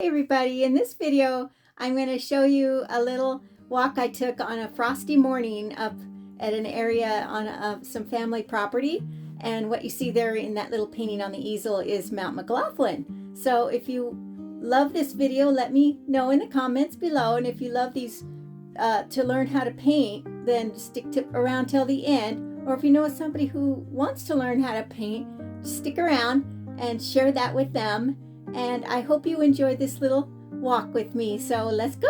Hey everybody, in this video I'm going to show you a little walk I took on a frosty morning up at an area on some family property, and what you see there in that little painting on the easel is Mount McLaughlin. So if you love this video, let me know in the comments below, and if you love these to learn how to paint, then around till the end, or if you know somebody who wants to learn how to paint, stick around and share that with them. And I hope you enjoyed this little walk with me. So let's go.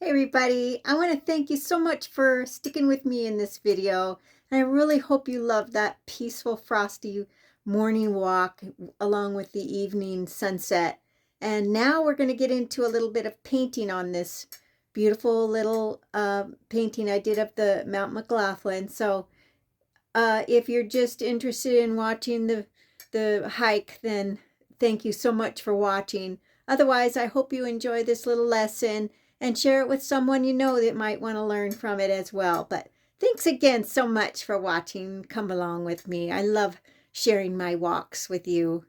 Hey everybody, I want to thank you so much for sticking with me in this video. And I really hope you love that peaceful frosty morning walk along with the evening sunset. And now we're going to get into a little bit of painting on this beautiful little painting I did of the Mount McLaughlin. So if you're just interested in watching the hike, then thank you so much for watching. Otherwise, I hope you enjoy this little lesson and share it with someone you know that might want to learn from it as well. But thanks again so much for watching. Come along with me. I love sharing my walks with you.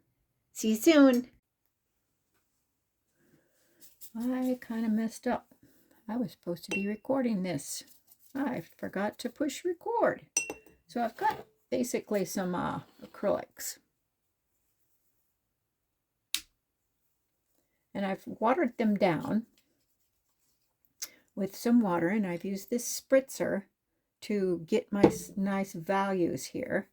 See you soon. I kind of messed up. I was supposed to be recording this. I forgot to push record. So I've got basically some acrylics. And I've watered them down with some water, and I've used this spritzer to get my nice values here.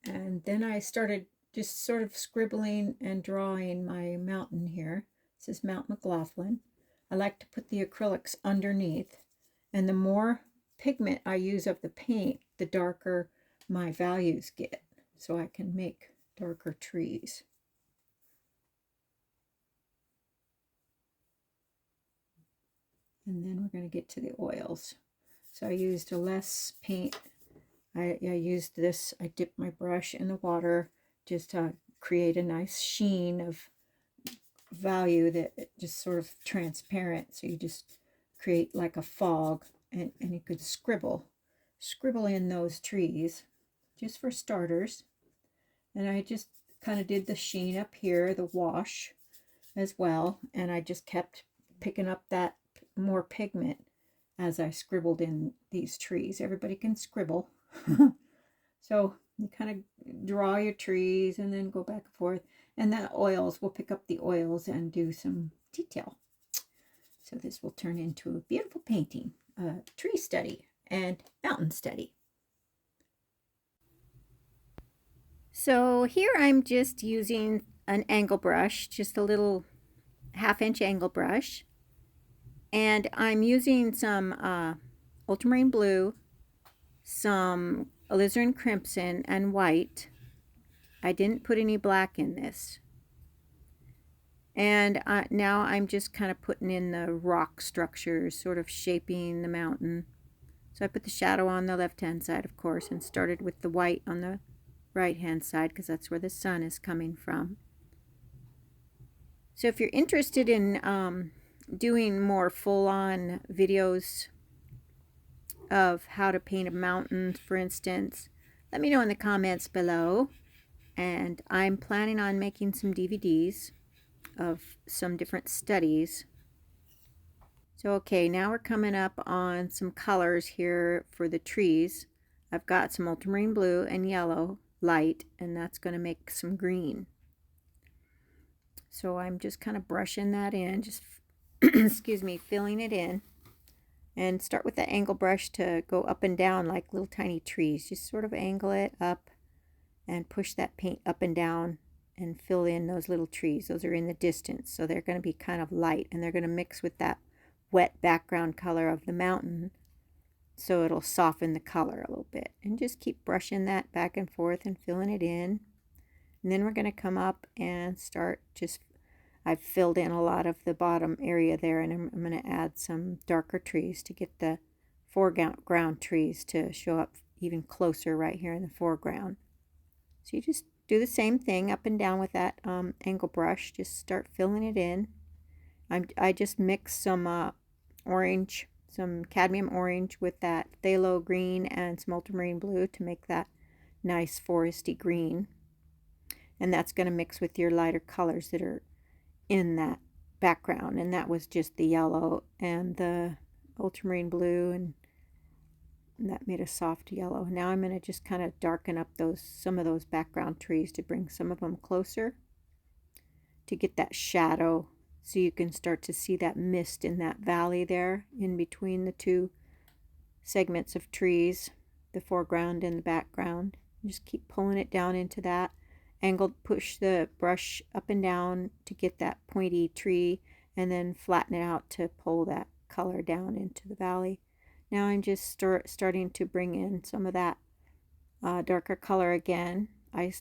And then I started just sort of scribbling and drawing my mountain here. This is Mount McLaughlin. I like to put the acrylics underneath, and the more pigment I use of the paint, the darker my values get, so I can make darker trees. And then we're going to get to the oils. So I used a less paint. I used this, I dipped my brush in the water just to create a nice sheen of value that just sort of transparent. So you just create like a fog, and you could scribble in those trees just for starters. And I just kind of did the sheen up here, the wash as well. And I just kept picking up that more pigment as I scribbled in these trees. Everybody can scribble. So you kind of draw your trees and then go back and forth. And then oils, we'll pick up the oils and do some detail. So this will turn into a beautiful painting, a tree study and mountain study. So here I'm just using an angle brush, just a little 1/2-inch angle brush. And I'm using some ultramarine blue, some alizarin crimson, and white. I didn't put any black in this. And now I'm just kind of putting in the rock structures, sort of shaping the mountain. So I put the shadow on the left-hand side, of course, and started with the white on the right-hand side because that's where the sun is coming from. So if you're interested in doing more full-on videos of how to paint a mountain, for instance, let me know in the comments below. And I'm planning on making some DVDs of some different studies. So okay, now we're coming up on some colors here for the trees. I've got some ultramarine blue and yellow light, and that's going to make some green. So I'm just kind of brushing that in, just excuse me, filling it in. And start with the angle brush to go up and down like little tiny trees. Just sort of angle it up and push that paint up and down and fill in those little trees. Those are in the distance, so they're going to be kind of light, and they're going to mix with that wet background color of the mountain, so it'll soften the color a little bit. And just keep brushing that back and forth and filling it in. And then we're going to come up and start just, I've filled in a lot of the bottom area there, and I'm going to add some darker trees to get the foreground trees to show up even closer right here in the foreground. So you just do the same thing up and down with that angle brush. Just start filling it in. I just mixed some orange, some cadmium orange with that phthalo green and some ultramarine blue to make that nice foresty green. And that's going to mix with your lighter colors that are in that background. And that was just the yellow and the ultramarine blue, and that made a soft yellow. Now I'm going to just kind of darken up some of those background trees to bring some of them closer to get that shadow, so you can start to see that mist in that valley there in between the two segments of trees, the foreground and the background. Just keep pulling it down into that angled, push the brush up and down to get that pointy tree, and then flatten it out to pull that color down into the valley. Now I'm just starting to bring in some of that darker color again. I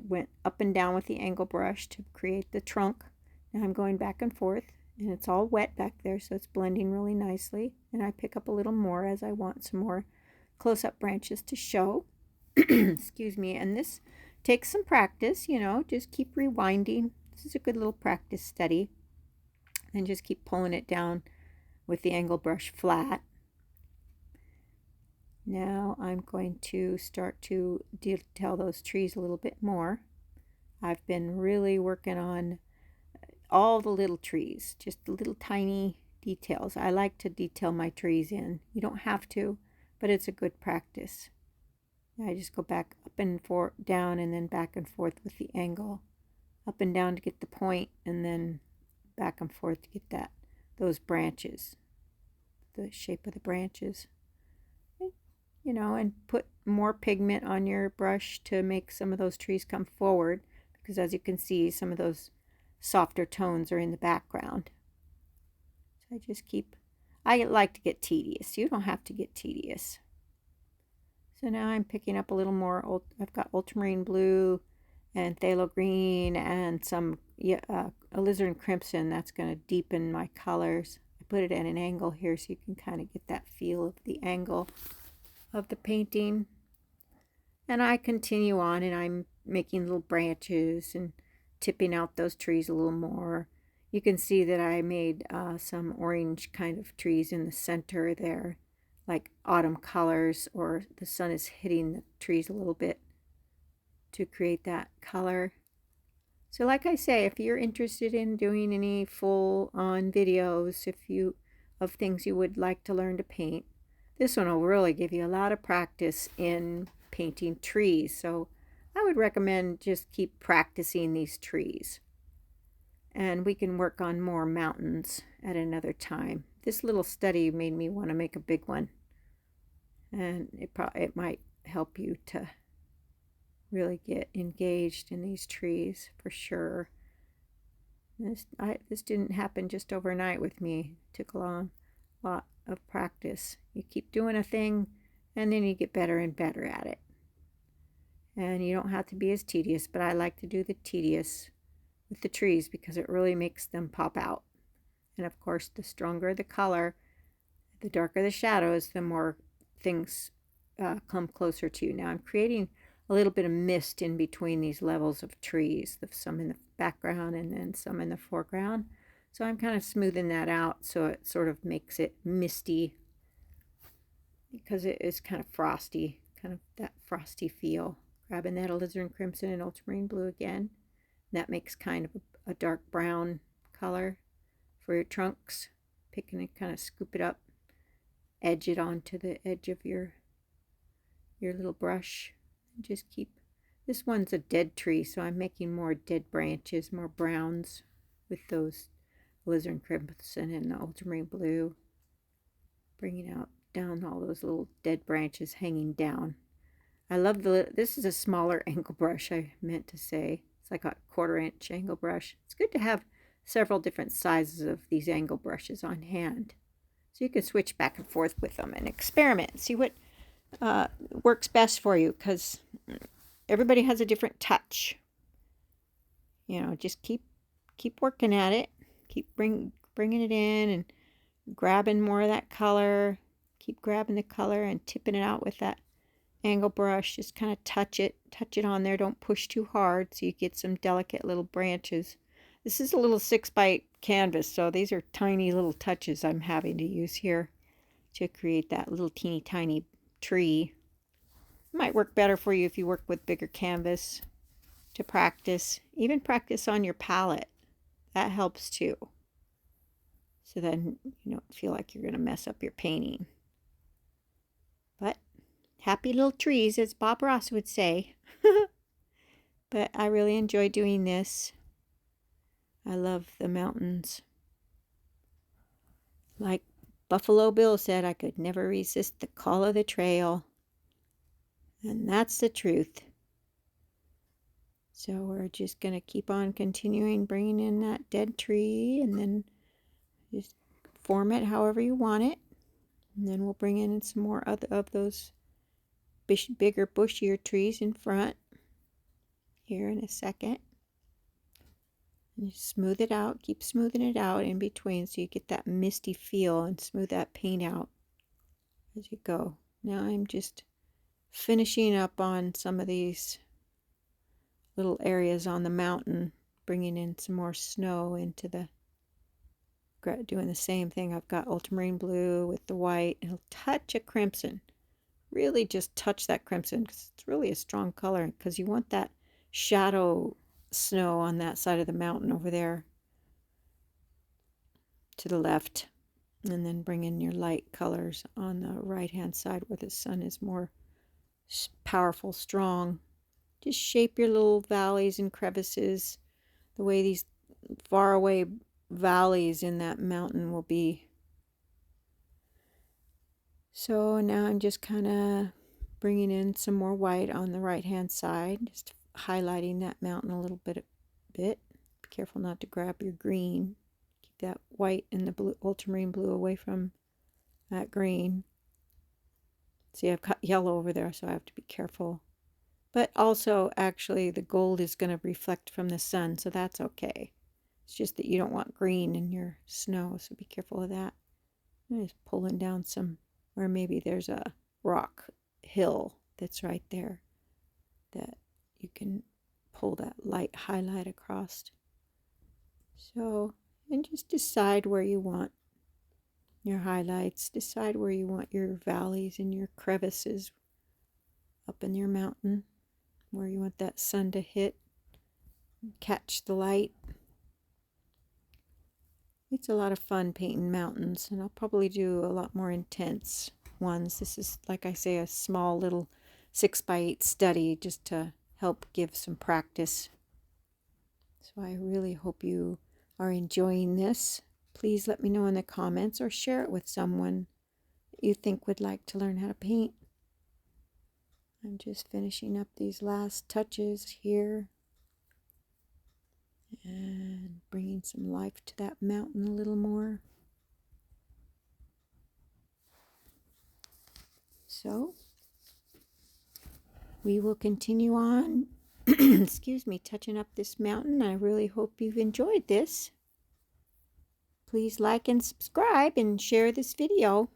went up and down with the angle brush to create the trunk. Now I'm going back and forth, and it's all wet back there, so it's blending really nicely. And I pick up a little more as I want some more close-up branches to show. Excuse me. And this takes some practice, you know, just keep rewinding. This is a good little practice study. And just keep pulling it down with the angle brush flat. Now I'm going to start to detail those trees a little bit more. I've been really working on all the little trees, just the little tiny details. I like to detail my trees in. You don't have to, but it's a good practice. I just go back up and forth, down, and then back and forth with the angle. Up and down to get the point, and then back and forth to get those branches, the shape of the branches. You know, and put more pigment on your brush to make some of those trees come forward, because as you can see, some of those softer tones are in the background. So I like to get tedious. You don't have to get tedious. So now I'm picking up a little more. I've got ultramarine blue and phthalo green and some alizarin crimson. That's going to deepen my colors. I put it at an angle here so you can kind of get that feel of the angle of the painting. And I continue on, and I'm making little branches and tipping out those trees a little more. You can see that I made some orange kind of trees in the center there, like autumn colors, or the sun is hitting the trees a little bit to create that color. So like I say, if you're interested in doing any full-on videos, of things you would like to learn to paint, this one will really give you a lot of practice in painting trees. So I would recommend just keep practicing these trees. And we can work on more mountains at another time. This little study made me want to make a big one. And it might help you to really get engaged in these trees for sure. This didn't happen just overnight with me. It took a lot of practice. You keep doing a thing, and then you get better and better at it. And you don't have to be as tedious, but I like to do the tedious with the trees because it really makes them pop out. And of course, the stronger the color, the darker the shadows, the more things come closer to you. Now I'm creating a little bit of mist in between these levels of trees, some in the background and then some in the foreground. So I'm kind of smoothing that out so it sort of makes it misty, because it is kind of frosty, kind of that frosty feel. Grabbing that alizarin crimson and ultramarine blue again. That makes kind of a dark brown color for your trunks. Picking it, kind of scoop it up, edge it onto the edge of your little brush. And just this one's a dead tree, so I'm making more dead branches, more browns with those alizarin crimson and the ultramarine blue, bringing down all those little dead branches hanging down. I love this is a smaller angle brush, I meant to say. It's like a 1/4-inch angle brush. It's good to have several different sizes of these angle brushes on hand, so you can switch back and forth with them and experiment and see what works best for you, because everybody has a different touch. You know, just keep working at it. Keep bringing it in and grabbing more of that color. Keep grabbing the color and tipping it out with that angle brush. Just kind of touch it on there. Don't push too hard so you get some delicate little branches. This is a little 6x canvas, so these are tiny little touches I'm having to use here to create that little teeny tiny tree. It might work better for you if you work with bigger canvas to practice. Even practice on your palette. That helps too. So then you don't feel like you're going to mess up your painting. But happy little trees, as Bob Ross would say. But I really enjoy doing this. I love the mountains. Like Buffalo Bill said, I could never resist the call of the trail. And that's the truth. So we're just going to keep on continuing bringing in that dead tree, and then just form it however you want it. And then we'll bring in some more of those bigger, bushier trees in front here in a second. And you smooth it out. Keep smoothing it out in between so you get that misty feel, and smooth that paint out as you go. Now I'm just finishing up on some of these little areas on the mountain, bringing in some more snow into the, doing the same thing. I've got ultramarine blue with the white and a touch of crimson. Really just touch that crimson because it's really a strong color, because you want that shadow snow on that side of the mountain over there to the left, and then bring in your light colors on the right hand side where the sun is more powerful, strong. Just shape your little valleys and crevices the way these far away valleys in that mountain will be. So now I'm just kind of bringing in some more white on the right hand side, just highlighting that mountain a little bit. Be careful not to grab your green. Keep that white and the blue, ultramarine blue, away from that green. See, I've got yellow over there, so I have to be careful. But also, actually, the gold is going to reflect from the sun, so that's okay. It's just that you don't want green in your snow, so be careful of that. I'm just pulling down some where maybe there's a rock hill that's right there that you can pull that light highlight across. So, and just decide where you want your highlights. Decide where you want your valleys and your crevices up in your mountain, where you want that sun to hit, catch the light. It's a lot of fun painting mountains, and I'll probably do a lot more intense ones. This is, like I say, a small little 6x8 study just to help give some practice. So I really hope you are enjoying this. Please let me know in the comments, or share it with someone that you think would like to learn how to paint. I'm just finishing up these last touches here and bringing some life to that mountain a little more. So we will continue on, excuse me, touching up this mountain. I really hope you've enjoyed this. Please like and subscribe and share this video.